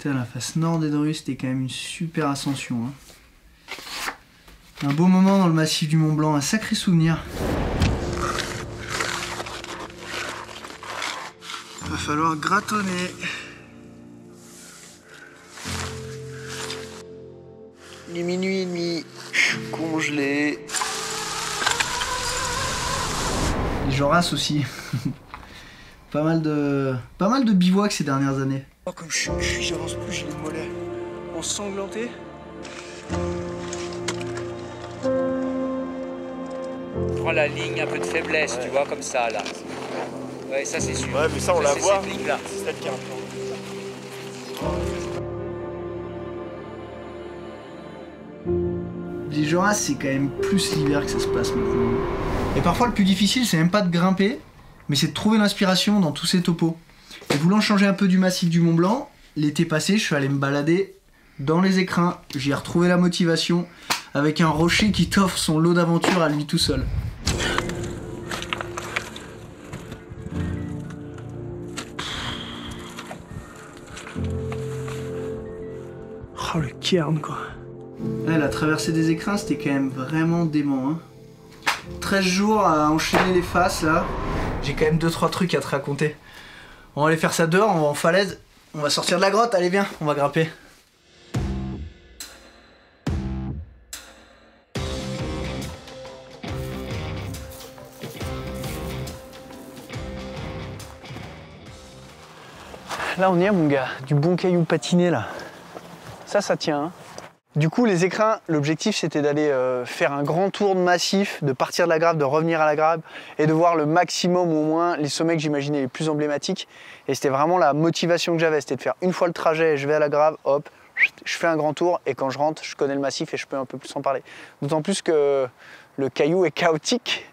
Putain, la face nord des Drus, c'était quand même une super ascension. Hein. Un beau moment dans le massif du Mont Blanc, un sacré souvenir. Va falloir gratonner. Il est minuit et demi, je suis congelé. Les Joras aussi. pas mal de bivouacs ces dernières années. Oh, comme je suis, j'avance plus, j'ai les mollets ensanglantés. Prends la ligne un peu de faiblesse, tu vois, comme ça, là. Ouais, ça c'est sûr. Ouais, mais ça on la voit. Cette ligne-là. C'est celle qui a un plan. Les Joras, c'est quand même plus l'hiver que ça se passe maintenant. Et parfois, le plus difficile, c'est même pas de grimper, mais c'est de trouver l'inspiration dans tous ces topos. Et voulant changer un peu du massif du Mont Blanc, l'été passé, je suis allé me balader dans les écrins. J'y ai retrouvé la motivation avec un rocher qui t'offre son lot d'aventures à lui tout seul. Oh, le cairn, quoi. Ouais, la traversée des écrins, c'était quand même vraiment dément. Hein. 13 jours à enchaîner les faces, là. J'ai quand même 2-3 trucs à te raconter. On va aller faire ça dehors, on va en falaise. On va sortir de la grotte, allez viens, on va grimper. Là on y est mon gars, du bon caillou patiné là. Ça tient. Hein. Du coup les écrins, l'objectif c'était d'aller faire un grand tour de massif, de partir de la Grave, de revenir à la Grave et de voir le maximum au moins les sommets que j'imaginais les plus emblématiques. Et c'était vraiment la motivation que j'avais, c'était de faire une fois le trajet, je vais à la Grave, hop, je fais un grand tour et quand je rentre, je connais le massif et je peux un peu plus en parler. D'autant plus que le caillou est chaotique.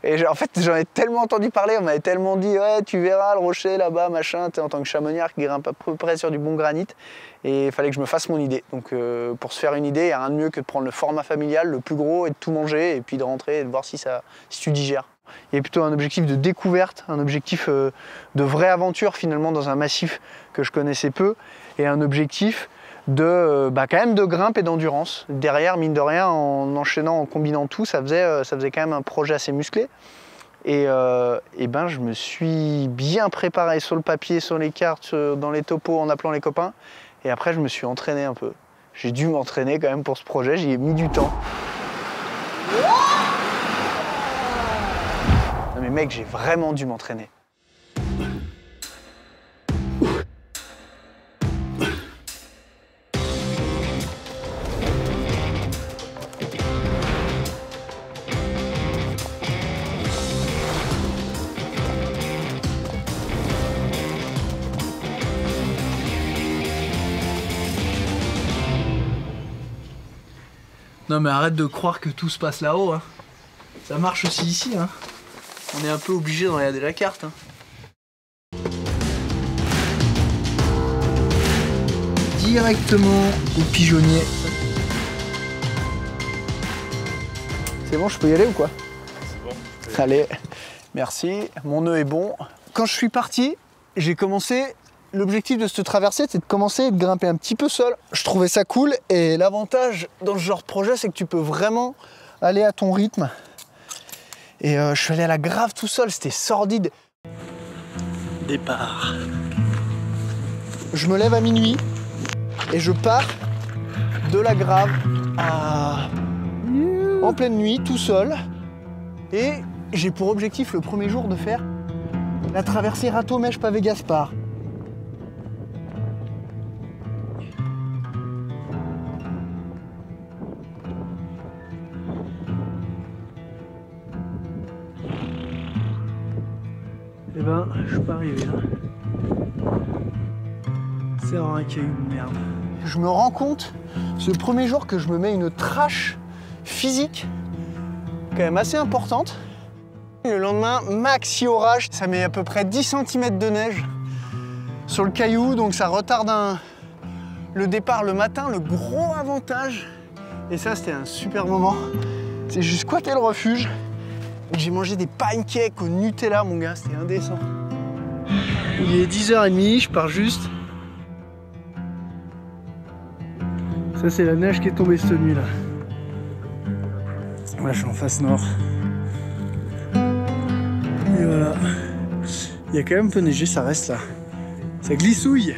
Et en fait, j'en ai tellement entendu parler, on m'avait tellement dit « Ouais, tu verras le rocher là-bas, machin », en tant que chamoniard qui grimpe à peu près sur du bon granit. Et il fallait que je me fasse mon idée. Donc pour se faire une idée, il n'y a rien de mieux que de prendre le format familial, le plus gros, et de tout manger, et puis de rentrer et de voir si tu digères. Il y a plutôt un objectif de découverte, un objectif de vraie aventure finalement dans un massif que je connaissais peu, et un objectif de quand même de grimpe et d'endurance. Derrière, mine de rien, en enchaînant, en combinant tout, ça faisait quand même un projet assez musclé. Et je me suis bien préparé sur le papier, sur les cartes, dans les topos, en appelant les copains. Et après, je me suis entraîné un peu. J'ai dû m'entraîner quand même pour ce projet, j'y ai mis du temps. Non mais mec, j'ai vraiment dû m'entraîner. Non mais arrête de croire que tout se passe là-haut, hein. Ça marche aussi ici, hein. On est un peu obligé de regarder la carte, hein. Directement au pigeonnier. C'est bon, je peux y aller ou quoi? C'est bon. Allez, merci, mon nœud est bon. Quand je suis parti, j'ai commencé... L'objectif de cette traversée, c'est de commencer et de grimper un petit peu seul. Je trouvais ça cool et l'avantage dans ce genre de projet, c'est que tu peux vraiment aller à ton rythme. Et je suis allé à la Grave tout seul, c'était sordide. Départ. Je me lève à minuit et je pars de la Grave en pleine nuit, tout seul. Et j'ai pour objectif le premier jour de faire la traversée Rateau-Mèche-Pavé-Gaspard. Eh ben, je suis pas arrivé là. C'est vraiment un caillou de merde. Je me rends compte, ce premier jour, que je me mets une trash physique, quand même assez importante. Le lendemain, maxi orage, ça met à peu près 10 cm de neige sur le caillou, donc ça retarde le départ le matin, le gros avantage. Et ça, c'était un super moment. C'est j'ai squatté le refuge. J'ai mangé des pancakes au Nutella, mon gars, c'était indécent. Il est 10h30, je pars juste Ça c'est la neige qui est tombée cette nuit là. Là je suis en face nord. Et voilà. Il y a quand même un peu neigé, ça reste là. Ça glissouille.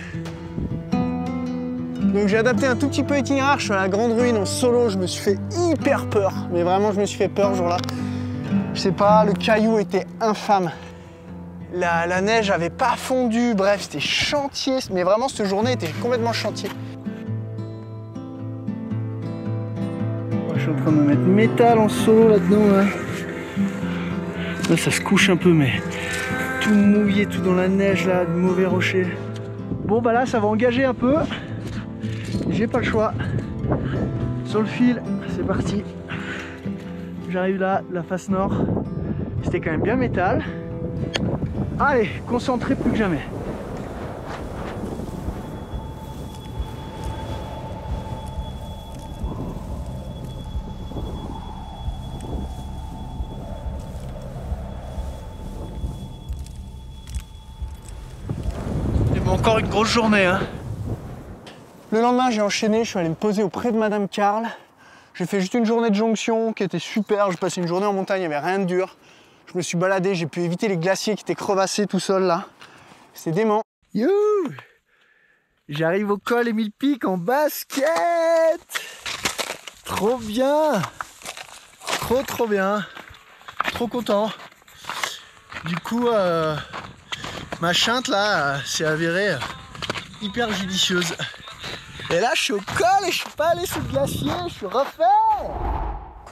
Donc j'ai adapté un tout petit peu l'itinéraire, je suis à la grande ruine en solo, je me suis fait hyper peur. Mais vraiment je me suis fait peur ce jour-là. Je sais pas, le caillou était infâme. La neige avait pas fondu, bref c'était chantier. Mais vraiment cette journée était complètement chantier. Je suis en train de me mettre métal en solo là-dedans. Là ça se couche un peu mais tout mouillé, tout dans la neige là, de mauvais rochers. Bon bah là ça va engager un peu. J'ai pas le choix. Sur le fil, c'est parti. J'arrive là, la face nord. C'était quand même bien métal. Allez, concentré plus que jamais. Encore une grosse journée, hein. Le lendemain, j'ai enchaîné, je suis allé me poser auprès de Madame Carl. J'ai fait juste une journée de jonction qui était super. J'ai passé une journée en montagne, il n'y avait rien de dur. Je me suis baladé, j'ai pu éviter les glaciers qui étaient crevassés tout seul là. C'était dément. You! J'arrive au col Émile Pic en basket! Trop bien! Trop bien. Trop content. Du coup, ma chinte là s'est avérée hyper judicieuse. Et là je suis au col et je suis pas allé sous le glacier, je suis refait.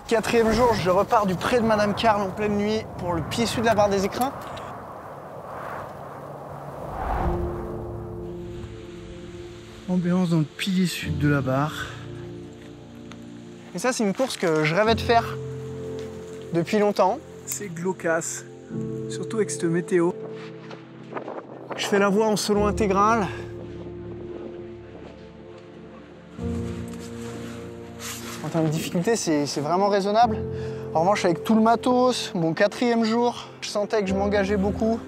4e jour, je repars du pré de Madame Carl en pleine nuit pour le pied sud de la barre des Écrins. Ambiance dans le pilier sud de la barre. Et ça c'est une course que je rêvais de faire depuis longtemps. C'est glaucasse, surtout avec cette météo. Je fais la voie en solo intégral. En termes de difficulté, c'est vraiment raisonnable. En revanche, avec tout le matos, mon 4e jour, je sentais que je m'engageais beaucoup.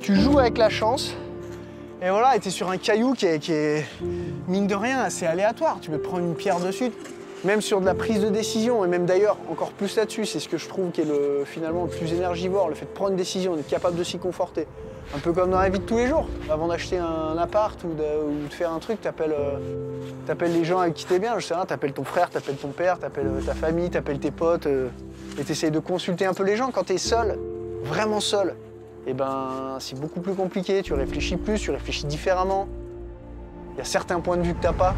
Tu joues avec la chance. Et voilà, t'es sur un caillou qui est, mine de rien, assez aléatoire. Tu peux te prendre une pierre dessus, même sur de la prise de décision, et même d'ailleurs, encore plus là-dessus, c'est ce que je trouve qui est finalement le plus énergivore, le fait de prendre une décision, d'être capable de s'y conforter. Un peu comme dans la vie de tous les jours. Avant d'acheter un appart ou de faire un truc, t'appelles les gens avec qui t'es bien, je sais rien, t'appelles ton frère, t'appelles ton père, t'appelles ta famille, t'appelles tes potes, et t'essayes de consulter un peu les gens. Quand t'es seul, vraiment seul, eh ben, c'est beaucoup plus compliqué, tu réfléchis plus, tu réfléchis différemment. Il y a certains points de vue que t'as pas.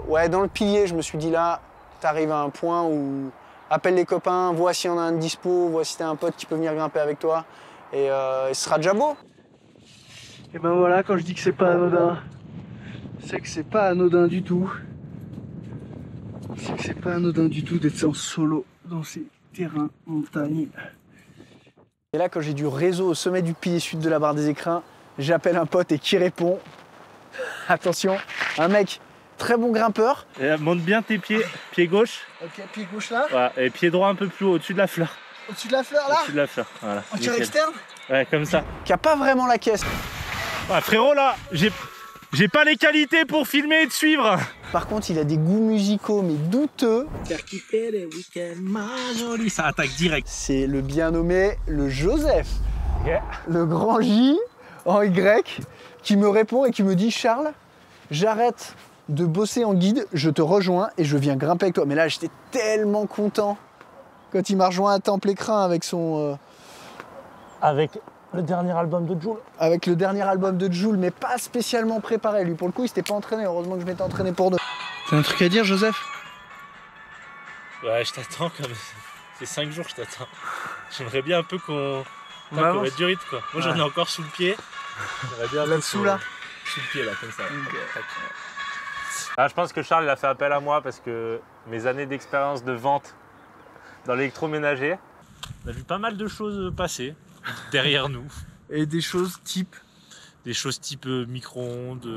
Ouais, dans le pilier, je me suis dit là, t'arrives à un point où appelle les copains, vois s'il y en a un de dispo, vois si t'as un pote qui peut venir grimper avec toi, et ce sera déjà beau. Et ben voilà, quand je dis que c'est pas anodin, c'est que c'est pas anodin du tout. C'est que c'est pas anodin du tout d'être en solo dans ces terrains montagnes. Et là, quand j'ai du réseau au sommet du pilier sud de la barre des Écrins, j'appelle un pote et qui répond. Attention, un mec très bon grimpeur. Et monte bien tes pieds, pied gauche. Ok, pied gauche là. Voilà, et pied droit un peu plus haut, au-dessus de la fleur. Au-dessus de la fleur là. Au-dessus de la fleur, voilà. En tir Nickel. externe. Ouais, comme ça. Qui a pas vraiment la caisse. Ouais, frérot là, j'ai pas les qualités pour filmer et te suivre. Par contre, il a des goûts musicaux mais douteux. Ça attaque direct. C'est le bien nommé le Joseph. Yeah. Le grand J en Y qui me répond et qui me dit « Charles, j'arrête de bosser en guide, je te rejoins et je viens grimper avec toi. » Mais là, j'étais tellement content quand il m'a rejoint à Temple-Écrin avec son... Avec le dernier album de Jul. Avec le dernier album de Jul, mais pas spécialement préparé. Lui, pour le coup, il s'était pas entraîné. Heureusement que je m'étais entraîné pour deux. T'as un truc à dire, Joseph? Ouais, je t'attends comme... C'est 5 jours, je t'attends. J'aimerais bien un peu qu'on mette du rythme, quoi. Moi, j'en ai encore sous le pied. Là-dessous, là. Sous le pied, là, comme ça. Ok. Tac. Ah, je pense que Charles il a fait appel à moi parce que mes années d'expérience de vente dans l'électroménager, on a vu pas mal de choses passer derrière nous. Et des choses type. Des choses type micro-ondes.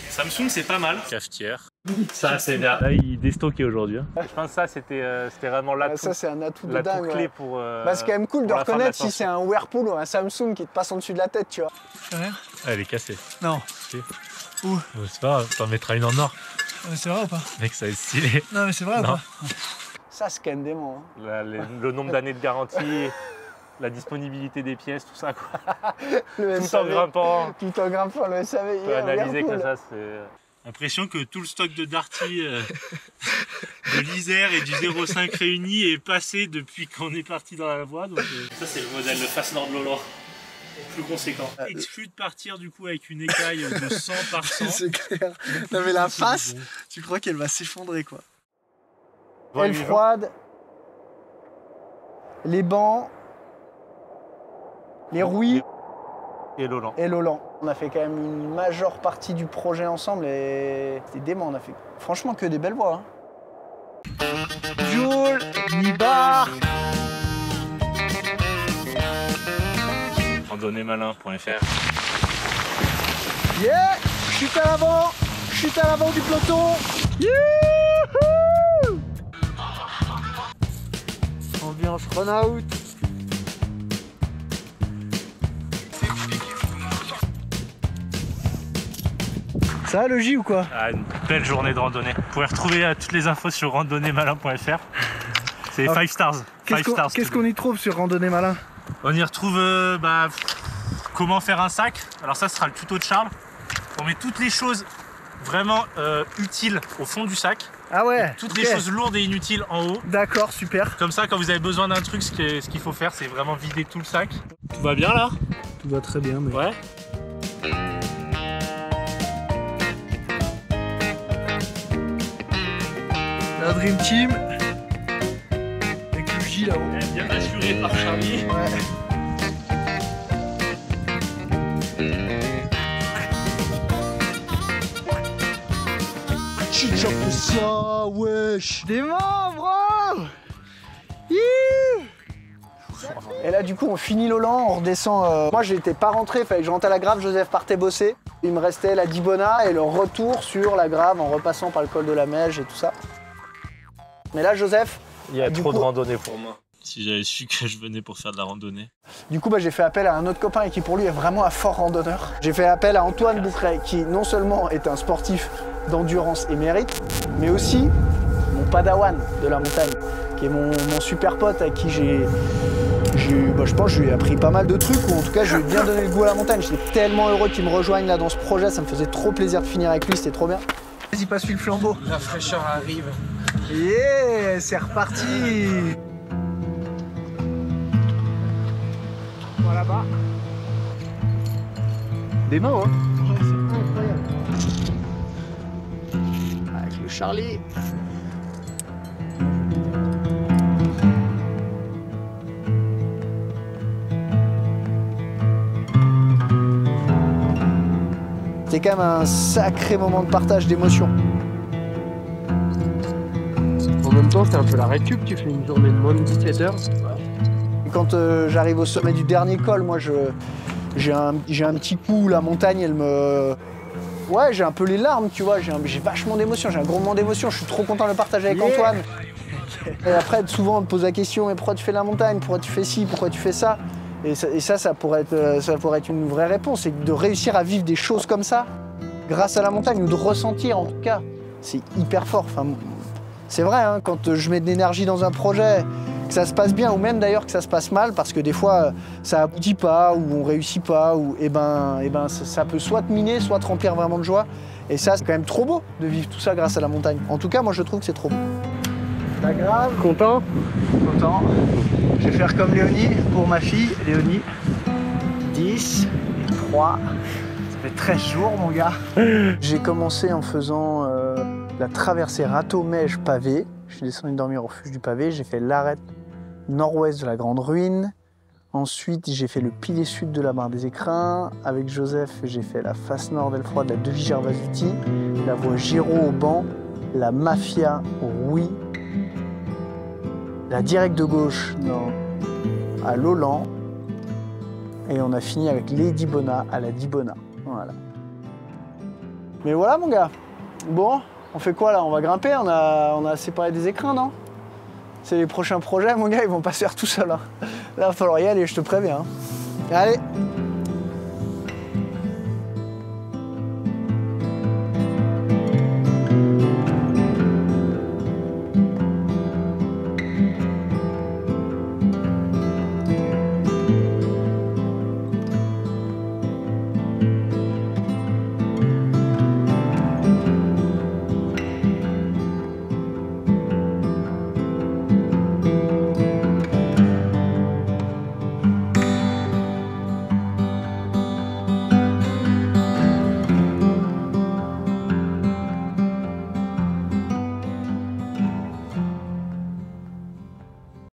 Samsung, c'est pas mal. Cafetière. Ça, c'est bien. Là, il déstocké aujourd'hui. Je pense que ça, c'était vraiment l'atout. Ça, c'est un atout de L'atout dingue. clé Ouais. pour. Bah, c'est quand même cool de pour la fin de reconnaître si l'ascension. c'est un Whirlpool ou un Samsung qui te passe en dessus de la tête, tu vois. Ah, elle est cassée. Non. Si. Où? C'est pas grave, t'en mettras une en or. C'est vrai ou pas? Mec, ça va être stylé. Non, mais c'est vrai ou Non. pas? Ça, c'est quand même dément. Hein. Le nombre d'années de garantie, la disponibilité des pièces, tout ça, quoi. Le Tout en SAV, grimpant. Tout en grimpant, le SAV. On peut analyser Whirlpool. comme ça, c'est. L'impression que tout le stock de Darty, de l'Isère et du 05 réunis est passé depuis qu'on est parti dans la voie. Donc, ça, c'est le modèle, le Face Nord Lolo. Plus conséquent. Exclu de partir du coup avec une écaille de 100 par 100. C'est clair. Non, mais la face, tu crois qu'elle va s'effondrer, quoi. Aile froide, les bancs, les rouilles et Lolan. et l'Olan. On a fait quand même une majeure partie du projet ensemble et c'était dément. On a fait franchement que des belles voies. Hein. Joule, Nibar. Randonnéemalin.fr. Yeah, chute à l'avant du peloton. Youhou. Ambiance run-out. Ça va le J ou quoi? Ah, une belle journée de randonnée. Vous pouvez retrouver toutes les infos sur randonnéemalin.fr. C'est 5 stars. Qu'est-ce qu'on y trouve sur Randonnée Malin? On y retrouve comment faire un sac. Alors ça sera le tuto de Charles. On met toutes les choses vraiment utiles au fond du sac. Ah ouais. Toutes les choses lourdes et inutiles en haut. D'accord, super. Comme ça, quand vous avez besoin d'un truc, ce qu'il faut faire, c'est vraiment vider tout le sac. Tout va bien là? Tout va très bien, mais... Ouais. La Dream Team. Avec le J là-haut. Bien assuré par Charlie. Ouais. Chichop ça, wesh. Des membres. Et là du coup on finit Lolan, on redescend. Moi j'étais pas rentré, fallait que je rentre à la Grave, Joseph partait bosser. Il me restait la Dibona et le retour sur la Grave en repassant par le col de la Meige et tout ça. Mais là Joseph, Il y a du trop coup- de randonnée pour moi. Si j'avais su que je venais pour faire de la randonnée. du coup j'ai fait appel à un autre copain et qui pour lui est vraiment un fort randonneur. J'ai fait appel à Antoine Boucret qui non seulement est un sportif d'endurance émérite, mais aussi mon padawan de la montagne, qui est mon super pote à qui je pense que je lui ai appris pas mal de trucs, ou en tout cas je lui ai bien donné le goût à la montagne. J'étais tellement heureux qu'il me rejoigne là dans ce projet, ça me faisait trop plaisir de finir avec lui, c'était trop bien. Vas-y, passe-lui le flambeau. La fraîcheur arrive. Yeah, c'est reparti. Voilà là-bas. Des mains, hein. Ouais, c'est incroyable. Avec le Charlie. C'était quand même un sacré moment de partage d'émotions. En même temps, c'est un peu la récup. Tu fais une journée de moins de 17 heures. Quand j'arrive au sommet du dernier col, moi j'ai un petit coup, la montagne elle me... Ouais, j'ai un peu les larmes, tu vois, j'ai vachement d'émotions, j'ai un gros moment d'émotions, je suis trop content de le partager avec Antoine. Et après, souvent on me pose la question, mais pourquoi tu fais la montagne, pourquoi tu fais ci, pourquoi tu fais ça? Et ça pourrait être une vraie réponse, c'est de réussir à vivre des choses comme ça, grâce à la montagne, ou de ressentir en tout cas. C'est hyper fort, enfin, c'est vrai, hein, quand je mets de l'énergie dans un projet, que ça se passe bien, ou même d'ailleurs que ça se passe mal, parce que des fois ça aboutit pas, ou on réussit pas, ou ça peut soit te miner, soit te remplir vraiment de joie. Et ça, c'est quand même trop beau de vivre tout ça grâce à la montagne. En tout cas, moi je trouve que c'est trop beau. La Grave. Content? Content. Je vais faire comme Léonie pour ma fille, Léonie. 10 et 3. Ça fait 13 jours, mon gars. J'ai commencé en faisant la traversée Râteau-Meige-Pavé. Je suis descendu dormir au refuge du Pavé. J'ai fait l'arête nord-ouest de la Grande Ruine, Ensuite, j'ai fait le pilier sud de la barre des écrins. Avec Joseph, j'ai fait la face nord d'Elfroy de la Devie Gervasuti, la voie Giraud au banc, la Mafia au Rouy, la directe de gauche à Lolan. Et on a fini avec Lady Bona à la Dibona. Voilà. Mais voilà mon gars. Bon, on fait quoi là? On va grimper, on a séparé des écrins, non? C'est les prochains projets, mon gars, ils vont pas se faire tout seuls. Hein. Là, il va falloir y aller, je te préviens. Hein. Allez!